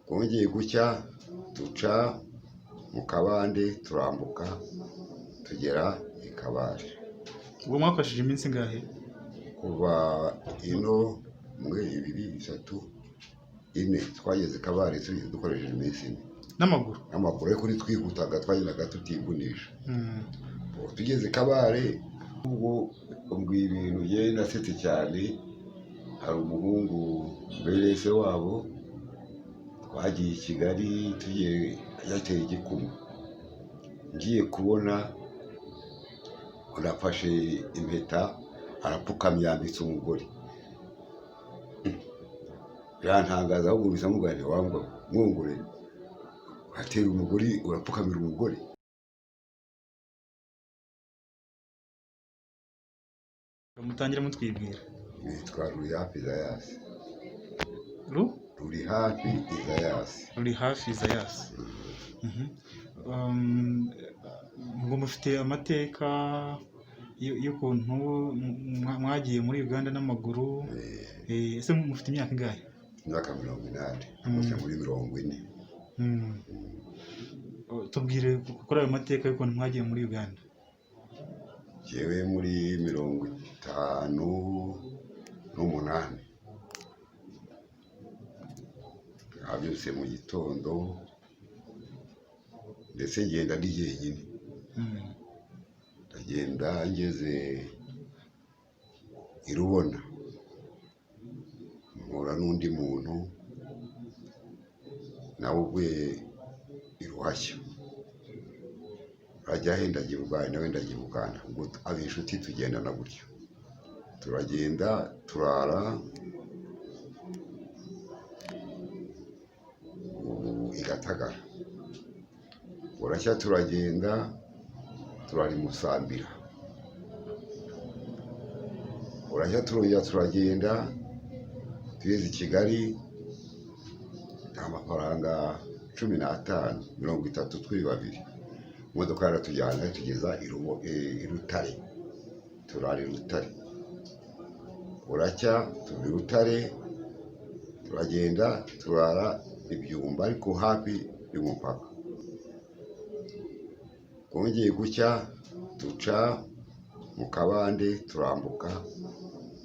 Bwongeye gucya duca mu kabande turambuka tugera i Kabare. Ubwo mwafashije iminsi ngahe? Kuva ino 1, 2, 3, 4 twageze Kabare dukoresheje iminsi ine. N'amaguru? N'amaguru ariko twihutaga twagendaga tutivunisha. Tugeze Kabare ubwo ibintu ye nasetse cyane. Hari umuhungu mbere se wabo twagiye i Kigali tugiye yateye igikumu. Ngiye kubona urafashe impeta arapfukamira yambitse umugore. Birantangaza ahubwo bisa mugane wangwa mwungure atera umugore urapfukamira umugore. Mutangira mutwibwira. Nitwa Rurihafi Isaie. Rurihafi Isaie. Ngo mufite amateka y'ukuntu mwagiye muri Uganda n'amaguru. Ese mufite imyaka ingahe? Imyaka 80, gusa muri 40. Tubwire kuri ayo mateka y'ukuntu mwagiye muri Uganda. Jewe muri 58 abyutse mu gitondo ndetse ngenda ndi jyenyine. Ndagenda ngeze i Rubona mpura n'undi muntu nawe uvuye i Ruhashya. Ajya henda agiye Uganda nawe ndagiye Uganda. Ubwo aba inshuti tugendana gutyo. Turagenda turara i Gatagara. Buracya turagenda turari Musambira. Buracya turongera turagenda tugeze i Kigali amafaranga 15 30 turi babiri. Imodoka yaratujyana tugeza i Rutare. Turari Rutare. Buracya tuvi Rutare turagenda turara ibyumba ariko hafi y'umupaka. Bwongeye gucya duca mu kabande turambuka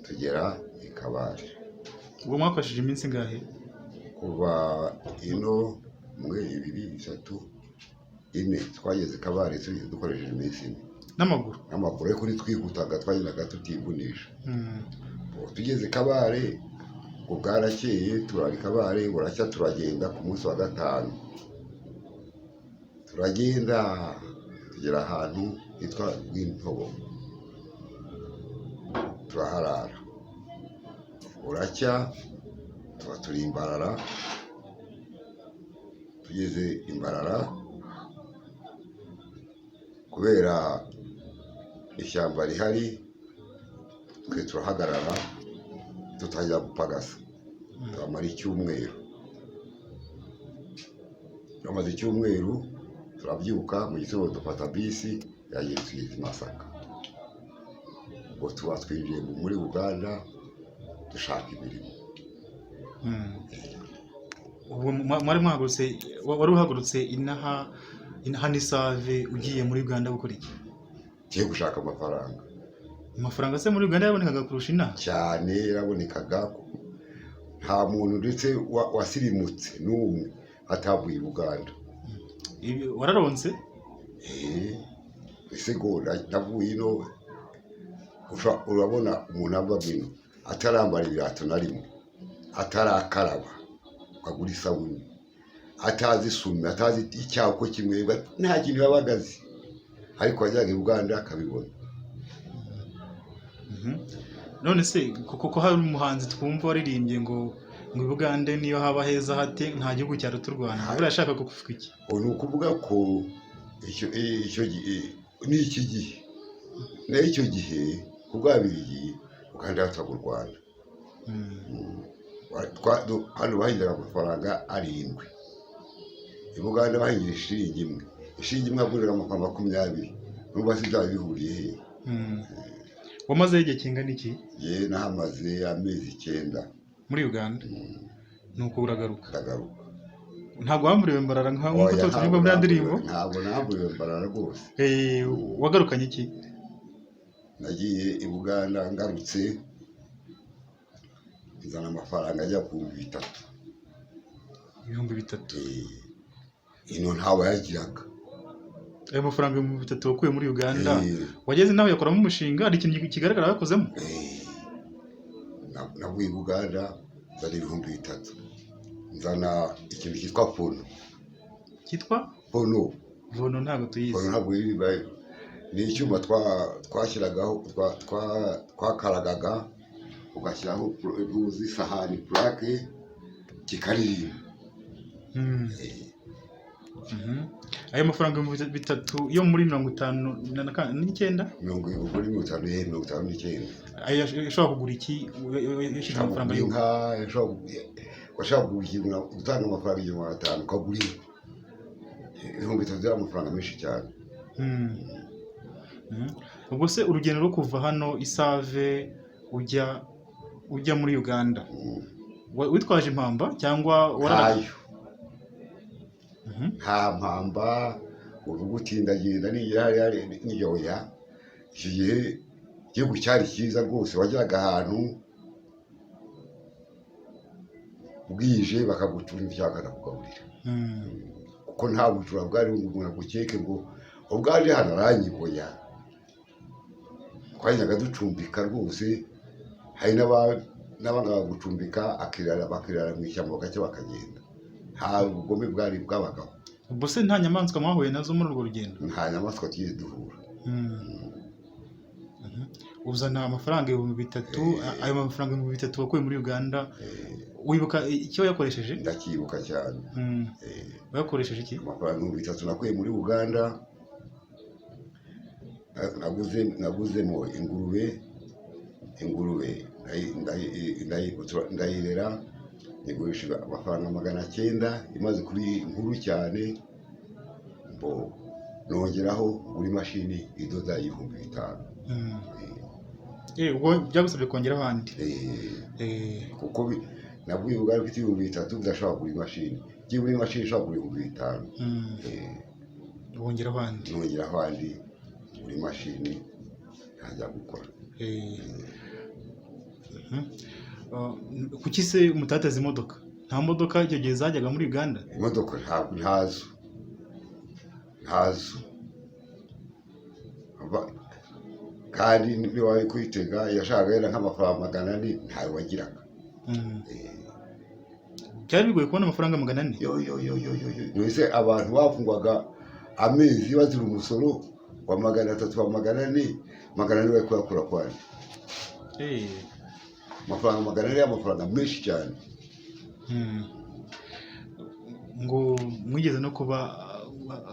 tugera i Kabare. Ubwo mwafashije iminsi ngahe? Kuva ino 1, 2, 3, 4 twageze Kabare dukoresheje iminsi ine. N'amaguru? N'amaguru ariko twihutaga twagendaga tutivunisha. Tugeze Kabare ubwo bwarakeye turari Kabare. Buracya turagenda ku munsi wa gatanu. Turagenda tugera ahantu hitwa Rwintobo turaharara. Buracya tuba turi Imbarara. Tugeze Imbarara kubera ishyamba rihari twe turahagarara tutangira gupagasa. Turamara icyumweru. Tumaze icyumweru turabyuka mu gitondo dufata bisi yagiye tugeze i Masaka. Ubwo tuba twinjiye muri Uganda dushaka imirimo. Ubwo mwari mwahagurutse, wari uhagurutse inaha n'isave ugiye muri Uganda gukora iki? Ngiye gushaka amafaranga. Amafaranga se muri Uganda yabonekaga kurusha inaha? Cyane yarabonekaga. Nta muntu ndetse wasirimutse n'umwe atavuye i Uganda. Wararonse? Ese go navuye ino urabona umuntu ava bino atarambara ibirato na rimwe, atarakaraba agura isabuni, atazi isume, atazi icyaha uko kimwebwa, nta kintu yabagazi ariko ajyaga i Uganda akabibona. None se kuko hari umuhanzi twumva waririmbye ngo mu Uganda niyo haba heza hate nta gihugu cyaruta u Rwanda. Urashaka kuvuga iki? Ni ukuvuga ko icyo n'iki gihe n'icyo gihe kubwabiriye Uganda yataga u Rwanda. Hano bahingira amafaranga 7. I Uganda bahingira ishiringi imwe. Ishiringi imwe agurira amafaranga 20. N'ubwo asigaye bihuriye he? Wamaze igihe kingana iki? Ye nahamaze amezi 9 muri Uganda. Nuko uragaruka? Ndagaruka. ntabwo wamburiwe mbarara nk'uko turirimba muri ndirimbo. Ntabwo namburiwe mbarara rwose. Wagarukanye iki? Nagiye i Buganda, ngarutse nzana amafaranga ajya ku 3,000. 3,000. Ino ntawe yagiraga. Ayo mafaranga 3,000 wakuye muri Uganda, wageze nawe yakoramo umushinga, ari ikintu kigaragara yakozemo? Navuye i Buganda nzana 3,000, nzana ikintu cyitwa pono. Cyitwa pono? Pono ntabwo tuyizi. Pono ntabwo iribaye, ni icyuma twashyiragaho, twakaragaga ugashyiraho isahani plaque kikaririmba. Ayo mafaranga 3,000 yo muri 59? 59. Ayo ashobora kugura iki? Yashyize amafaranga y'inka, washaka kugura ikintu, utanga amafaranga 500 ukagura inka. 3,000 y'amafaranga menshi cyane. Ubwo se urugendo rwo kuva hano Isave ujya muri Uganda, witwaje impamba cyangwa warayo? Nta mpamba, uvuga uti ndagenda niyoya. Icyo gihe igihugu cyari cyiza rwose, wageraga ahantu bwije bakagucura ibyago bakakugaburira, kuko nta bujura bwari umuntu agukeke ngo ubwaje hano aranyigoya. Twajyaga ducumbika rwose, hari n'abangaba gucumbika bakirara mu ishyamba bagacya bakagenda. Nta bugome bwari bwabagaho. Ubwo se nta nyamaswa mwahuye nazo muri urwo rugendo? Nta nyamaswa tugiye duhura. Uzana amafaranga 3,000, ayo mafaranga 3,000 wakuye muri Uganda, wibuka icyo yakoresheje? Ndakibuka cyane. Wakoresheje iki? Amafaranga 3,000 nakuye muri Uganda, naguzemo ingurube ndayirera, nigurisha amafaranga 900, imaze kuri nkuru cyane, nongeraho buri mashini idoda 5,000. Ubwo byagusabye kongeraho ahandi? Kuko navuye Uganda mfite 3,000 ndashaka kugura imashini. Buri mashini ishaka kugura 5,000. Wongeraho ahandi? Nongeraho ahandi buri mashini ntajya gukora. Kuki se mutateze imodoka? Nta modoka icyo gihe zajyaga muri Uganda? Imodoka ntazo. Kandi niba wari kwitega yashaka yera nk'amafaranga 400, ntayo wagiraga. Cyari bigoye kubona amafaranga 400? Nose abantu bafungwaga amezi bazira umusoro wa 300 wa 400 bari kuyakura kwani. Amafaranga 400 y'amafaranga menshi cyane. Ngo mwigeze no kuba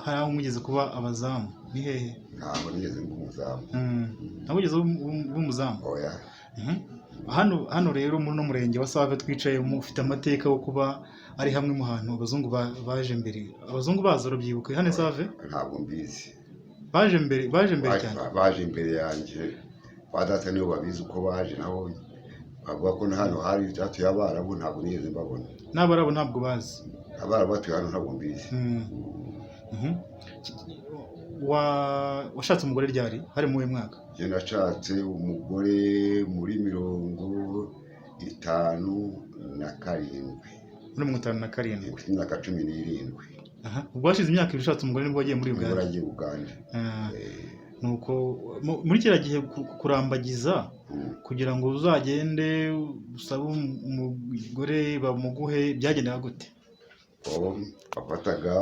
hari aho mwigeze kuba abazamu, ni hehe? Ntabwo nigeze mba umuzamu. Ntabwo ugeze umuzamu? Oya. Hano rero muri no murenge wa Save twicaye, ufite amateka wo kuba ari hamwe mu hantu abazungu baje mbere. Abazungu baza urabyibuka hano Save? Ntabwo mbizi. Baje mbere cyane. Baje imbere yanjye. Badata niyo babizi uko baje, naho bavuga ko hano hari cyatuye Abarabu, ntabwo nigeze mbabona. N'Abarabu ntabwo bazi? Abarabu batuye hano ntabwo mbizi. Washatse umugore ryari? Hari mu mwaka? Je nashatse umugore muri 57. Muri 57? Imyaka 17. Ubwo washize imyaka 2 ushatse umugore nibwo wagiye muri Uganda? Naragiye Uganda. Nuko muri kiriya gihe kurambagiza kugira ngo uzagende usabe umugore bamuguhe byagendaga gute? Bafataga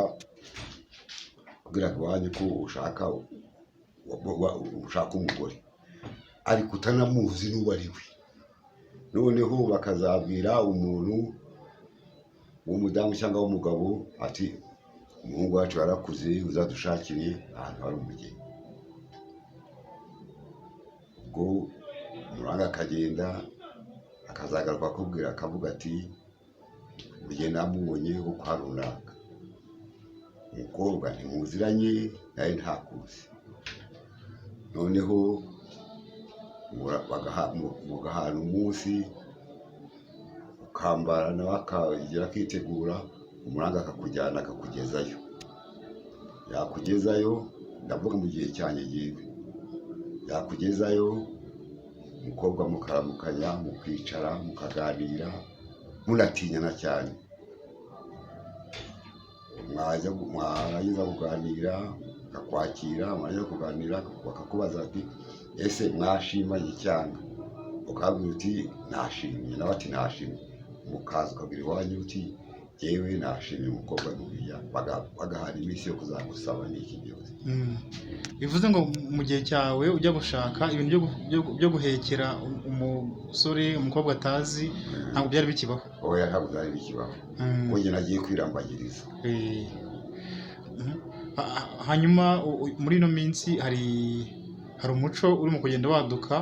kugira ngo wanye ko ushaka umugore ariko utanamuzi n'uwo ari we. Noneho bakazabwira umuntu w'umudamu cyangwa w'umugabo ati umuhungu wacu yarakuze, uzadushakire ahantu hari umugeni. Ubwo umuranga akagenda akazagaruka akubwira akavuga ati ugenda namubonye wo kwa runaka. Umukobwa ntimuziranye nawe ntakuzi. Noneho mugahana umunsi ukambara nawe akagera akitegura umuranga akakujyana akakugezayo, yakugezayo ndavuga mu gihe cyanjye yewe, yakugezayo umukobwa mukaramukanya, mukicara mukaganira munatinyana cyane, mwarangiza kuganira akakwakira, mwarangiza kuganira bakakubaza ati ese mwashimanye cyane, ukabwira uti nashimye, nawe ati nashimye, mukaza ukabwira iwanyu uti yewe nashimye umukobwa n'uriya, bagahana iminsi yo kuzagusaba n'iki byose. Bivuze ngo mu gihe cyawe ujya gushaka ibintu byo guhekera umusore umukobwa atazi ntabwo byari bikibaho? Oya, ntabwo byari bikibaho, kuko njye nagiye kwirambagiriza. Hanyuma muri ino minsi hari umuco urimo kugenda waduka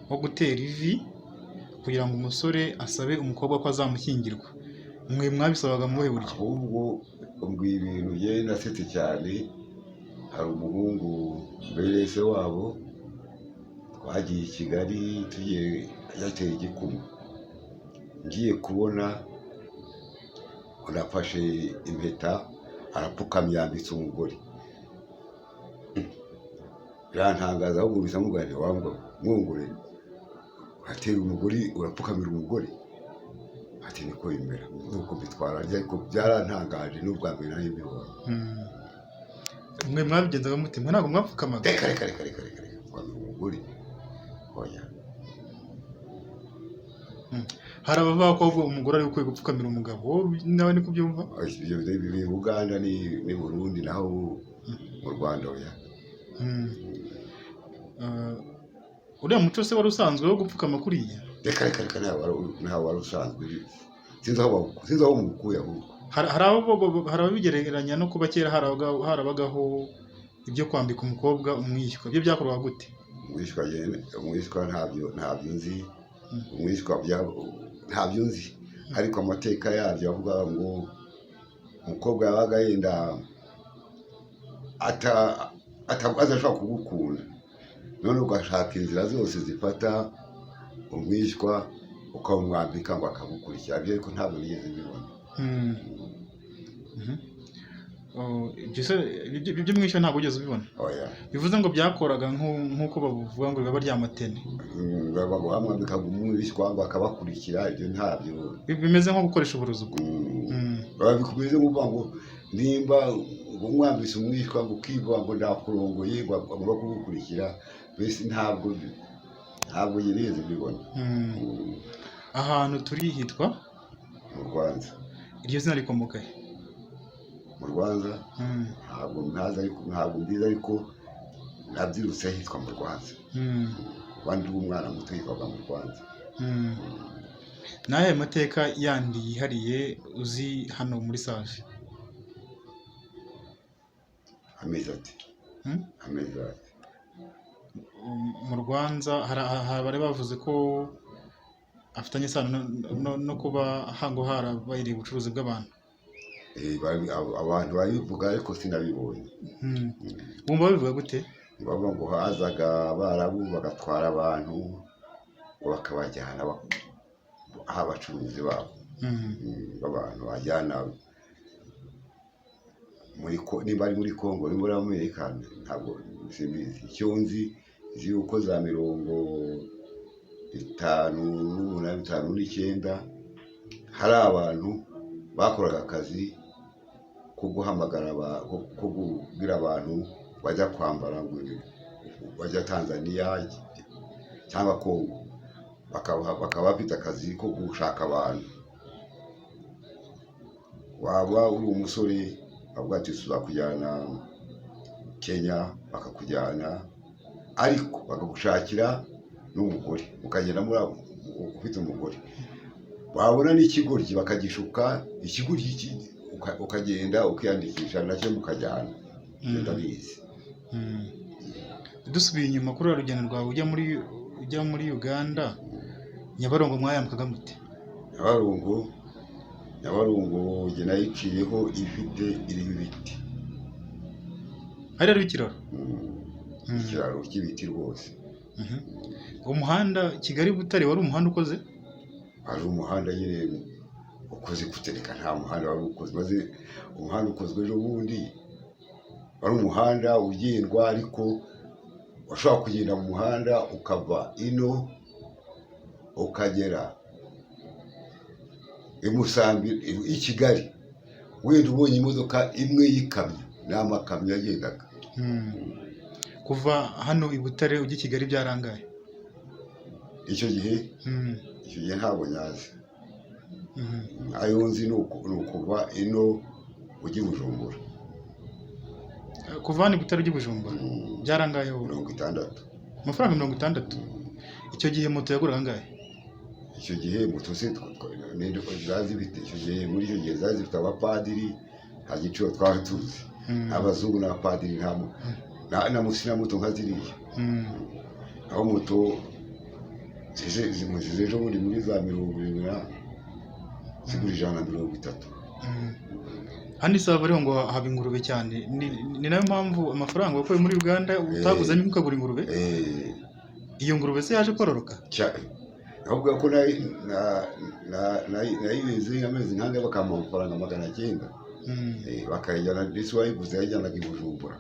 wo gutera ivi kugira ngo umusore asabe umukobwa ko azamushyingirwa. Mwe mwabisabaga mu buhe buryo? Ahubwo ubwo ibintu njye nasetse cyane. Hari umuhungu mbere se wabo twagiye i Kigali tugiye yateye igikumu, ngiye kubona unafashe impeta arapfukamye yambitse umugore. Birantangaza ahubwo bisa nk'ubwari wangu mwungure atera umugore urapfukamira umugore, ati niko bimera, nuko bitwara, ariko byarantangaje n'ubwa mbere nari mbibonye. Mwe mwabigenzaga mute? Mwe ntabwo mwapfukamaga? Reka umugore oya. Hari abavuga ko umugore ari ukwiye gupfukamira umugabo, nawe ni kubyumva? Ibyo biri Uganda ni Burundi, naho mu Rwanda oya. Uriya muco se wari usanzwe wo gupfukama kuriya? Reka ntawe wari usanzwe, sinzi aho mukuye ahubwo. Hari ababigereranya no kuba kera harabagaho ibyo kwambika umukobwa umwishywa. Ibyo byakorwaga gute? Umwishywa ntabyo nzi, umwishywa ntabyo nzi, ariko amateka yabyo avuga ngo umukobwa yabaga yenda atashobora kugukunda, none ugashaka inzira zose zifata umwishywa ukamwambika ngo akagukurikira, ariko ntabwo nigeze mbibona. Ibyo mwishywa ntabwo ugeze ubibona? Oya. Bivuze ngo byakoraga nk'uko bavuga ngo biba ryamatene, bamwambika umwishywa ngo akabakurikira, ibyo ntabyo. Bimeze nko gukoresha uburozi ubwo? Bimeze nk'uvuga ngo nimba umwambise umwishywa ngo ukivuga ngo ndakurongoye ngo agomba kugukurikira, mbese ntabwo yigeze mbibona. Ahantu turi hitwa mu Rwanda. Iryo zina rikomoka he? Mu Rwanda ntabwo mbizi, ariko nabyirutse hitwa mu Rwanda. Abandi b'umwana muto yitwaga mu Rwanda. N'ayo mateka yandi yihariye uzi hano muri Save? Amezi ati. Mu Rwanda hari bavuze ko afitanye isano no kuba hango harabaye ubucuruzi bw'abantu. Abantu babivuga ariko sinabibonye. Bumva babivuga gute? Bavuga ngo hazaga Abarabu bagatwara abantu ngo bakabajyana aho abacuruzi babo b'abantu bajyana niba ari muri Congo, ni muri Amerika, ntabwo simbizi. Icyo nzi yuko za 58, 59 hari abantu bakoraga akazi ko guhamagara ko kubwira abantu bajya kwambara ngo bajya Tanzania cyangwa Congo, bakaba bafite akazi ko gushaka abantu. Waba uri umusore bavuga ati tuzakujyana Kenya, bakakujyana ariko bakagushakira n'umugore, ukagenda muri ufite umugore, wabona n'ikigoryi bakagishuka, ikigoryi ukagenda ukiyandikisha nacyo mukajyana. Ndabizi. Dusubiye inyuma kuri rugendo rwawe ujya muri Uganda, Nyabarongo mwayambukaga mute? Nyabarongo njye nayiciyeho ifite iriho ibiti. Hari ikiraro? Ikiraro cy'ibiti rwose. Uwo muhanda Kigali Butare wari umuhanda ukoze? Hari umuhanda nyine ukoze kutereka nta muhanda wari ukozwe, maze umuhanda ukozwe ejo bundi wari umuhanda ugendwa, ariko washobora kugenda mu muhanda ukava ino ukagera i Kigali, wenda ubonye imodoka imwe y'ikamyo, ni amakamyo yagendaga. kuva hano i Butare ujya i Kigali byarangaye icyo gihe ntabwo nyazi. Ayo nzi ni ukuva ino ujya i Bujumbura. kuva hano i Butare ujya i Bujumbura byarangayeho 60. amafaranga 60. icyo gihe moto yaguraga angahe? Icyo gihe moto se zazifite, icyo gihe muri icyo gihe zazifite abapadiri, nta giciro twari tuzi, abazungu n'abapadiri na musina moto nka ziriya. aho moto zimujije ejo bundi muri za 70 zigura 130. hano isaba bariho ngo haba ingurube cyane, ni nayo mpamvu amafaranga wakuye muri Uganda utaguze n'imwe ukagura ingurube. Iyo ngurube se yaje kororoka ahubwo ko nayibizi amezi nk'ange bakampa amafaranga 900 bakayijyana, ndetse wayiguze yajyanaga i Bujumbura.